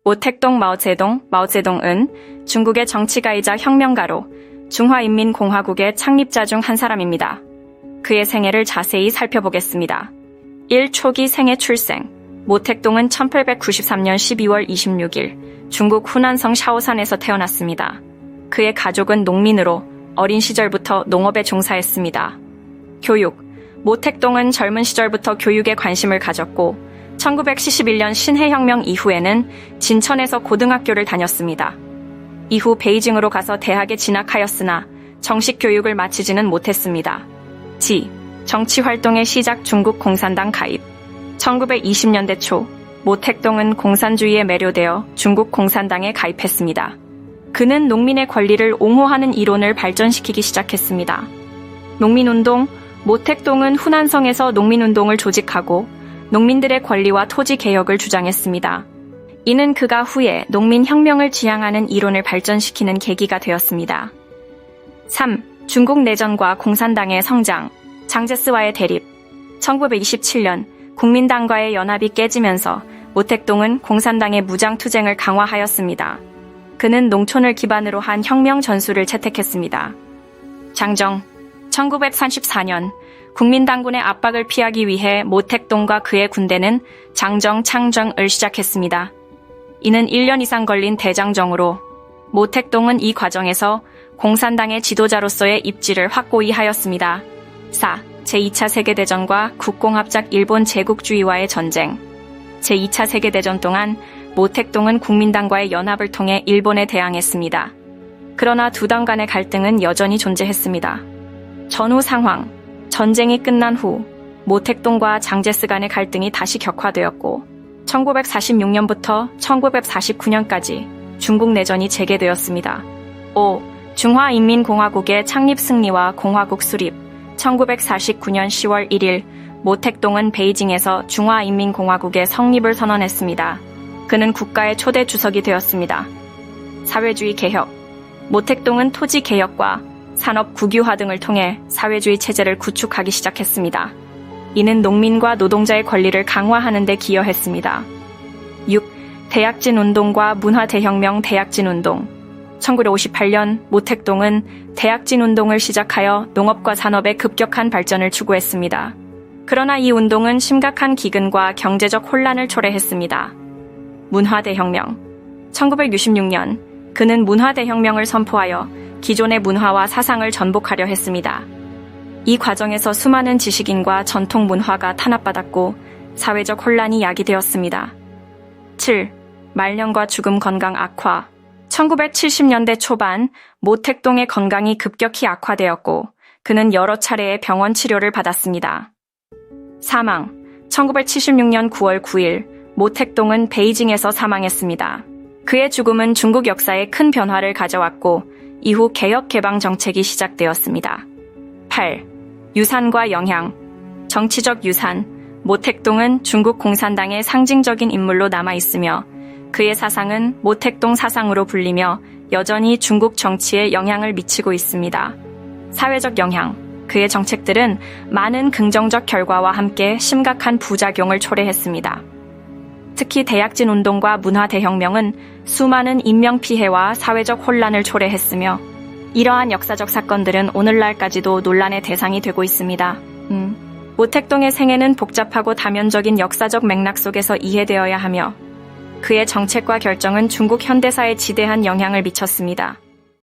모택동 마오쩌둥은 중국의 정치가이자 혁명가로 중화인민공화국의 창립자 중 한 사람입니다. 그의 생애를 자세히 살펴보겠습니다. 1. 초기 생애 출생. 모택동은 1893년 12월 26일 중국 후난성 샤오산에서 태어났습니다. 그의 가족은 농민으로 어린 시절부터 농업에 종사했습니다. 교육. 모택동은 젊은 시절부터 교육에 관심을 가졌고 1971년 신해혁명 이후에는 진천에서 고등학교를 다녔습니다. 이후 베이징으로 가서 대학에 진학하였으나 정식 교육을 마치지는 못했습니다. 정치활동의 시작. 중국 공산당 가입. 1920년대 초 모택동은 공산주의에 매료되어 중국 공산당에 가입했습니다. 그는 농민의 권리를 옹호하는 이론을 발전시키기 시작했습니다. 농민운동. 모택동은 후난성에서 농민운동을 조직하고 농민들의 권리와 토지 개혁을 주장했습니다. 이는 그가 후에 농민혁명을 지향하는 이론을 발전시키는 계기가 되었습니다. 3. 중국 내전과 공산당의 성장. 장제스와의 대립. 1927년 국민당과의 연합이 깨지면서 모택동은 공산당의 무장투쟁을 강화하였습니다. 그는 농촌을 기반으로 한 혁명 전술을 채택했습니다. 장정. 1934년 국민당군의 압박을 피하기 위해 모택동과 그의 군대는 장정 창정을 시작했습니다. 이는 1년 이상 걸린 대장정으로 모택동은 이 과정에서 공산당의 지도자로서의 입지를 확고히 하였습니다. 4. 제2차 세계대전과 국공합작 일본 제국주의와의 전쟁. 제2차 세계대전 동안 모택동은 국민당과의 연합을 통해 일본에 대항했습니다. 그러나 두 당 간의 갈등은 여전히 존재했습니다. 전후 상황. 전쟁이 끝난 후 모택동과 장제스 간의 갈등이 다시 격화되었고 1946년부터 1949년까지 중국 내전이 재개되었습니다. 5. 중화인민공화국의 창립 승리와 공화국 수립. 1949년 10월 1일 모택동은 베이징에서 중화인민공화국의 성립을 선언했습니다. 그는 국가의 초대 주석이 되었습니다. 사회주의 개혁. 모택동은 토지 개혁과 산업 국유화 등을 통해 사회주의 체제를 구축하기 시작했습니다. 이는 농민과 노동자의 권리를 강화하는 데 기여했습니다. 6. 대약진 운동과 문화대혁명. 대약진 운동. 1958년 모택동은 대약진 운동을 시작하여 농업과 산업의 급격한 발전을 추구했습니다. 그러나 이 운동은 심각한 기근과 경제적 혼란을 초래했습니다. 문화대혁명. 1966년 그는 문화대혁명을 선포하여 기존의 문화와 사상을 전복하려 했습니다. 이 과정에서 수많은 지식인과 전통 문화가 탄압받았고 사회적 혼란이 야기되었습니다. 7. 말년과 죽음. 건강 악화. 1970년대 초반 모택동의 건강이 급격히 악화되었고 그는 여러 차례의 병원 치료를 받았습니다. 사망. 1976년 9월 9일 모택동은 베이징에서 사망했습니다. 그의 죽음은 중국 역사에 큰 변화를 가져왔고 이후 개혁 개방 정책이 시작되었습니다. 8. 유산과 영향. 정치적 유산. 모택동은 중국 공산당의 상징적인 인물로 남아있으며 그의 사상은 모택동 사상으로 불리며 여전히 중국 정치에 영향을 미치고 있습니다. 사회적 영향. 그의 정책들은 많은 긍정적 결과와 함께 심각한 부작용을 초래했습니다. 특히 대약진 운동과 문화대혁명은 수많은 인명피해와 사회적 혼란을 초래했으며 이러한 역사적 사건들은 오늘날까지도 논란의 대상이 되고 있습니다. 모택동의 생애는 복잡하고 다면적인 역사적 맥락 속에서 이해되어야 하며 그의 정책과 결정은 중국 현대사에 지대한 영향을 미쳤습니다.